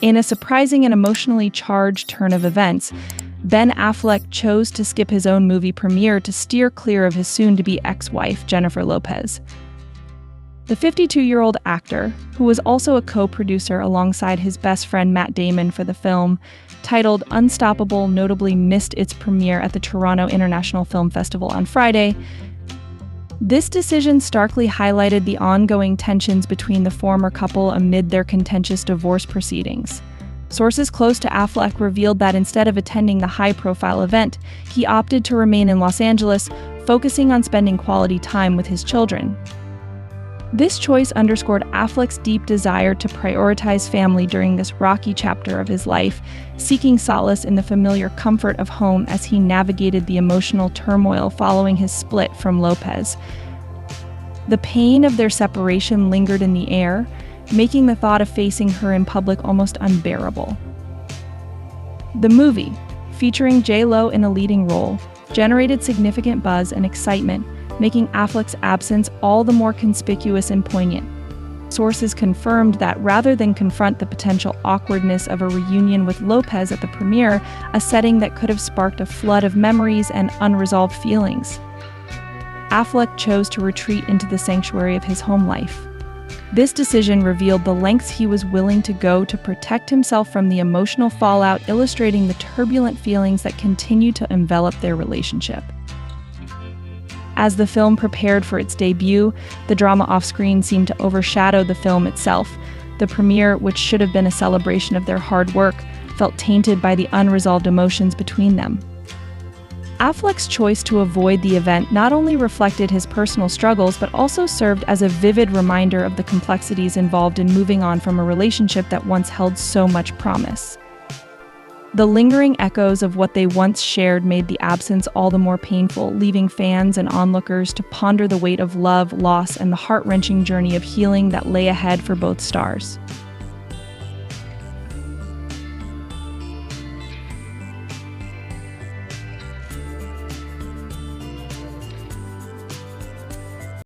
In a surprising and emotionally charged turn of events, Ben Affleck chose to skip his own movie premiere to steer clear of his soon-to-be ex-wife, Jennifer Lopez. The 52-year-old actor, who was also a co-producer alongside his best friend Matt Damon for the film, titled Unstoppable, notably missed its premiere at the Toronto International Film Festival on Friday. This decision starkly highlighted the ongoing tensions between the former couple amid their contentious divorce proceedings. Sources close to Affleck revealed that instead of attending the high-profile event, he opted to remain in Los Angeles, focusing on spending quality time with his children. This choice underscored Affleck's deep desire to prioritize family during this rocky chapter of his life, seeking solace in the familiar comfort of home as he navigated the emotional turmoil following his split from Lopez. The pain of their separation lingered in the air, making the thought of facing her in public almost unbearable. The movie, featuring J.Lo in a leading role, generated significant buzz and excitement, making Affleck's absence all the more conspicuous and poignant. Sources confirmed that rather than confront the potential awkwardness of a reunion with Lopez at the premiere, a setting that could have sparked a flood of memories and unresolved feelings, Affleck chose to retreat into the sanctuary of his home life. This decision revealed the lengths he was willing to go to protect himself from the emotional fallout, illustrating the turbulent feelings that continue to envelop their relationship. As the film prepared for its debut, the drama off-screen seemed to overshadow the film itself. The premiere, which should have been a celebration of their hard work, felt tainted by the unresolved emotions between them. Affleck's choice to avoid the event not only reflected his personal struggles, but also served as a vivid reminder of the complexities involved in moving on from a relationship that once held so much promise. The lingering echoes of what they once shared made the absence all the more painful, leaving fans and onlookers to ponder the weight of love, loss, and the heart-wrenching journey of healing that lay ahead for both stars.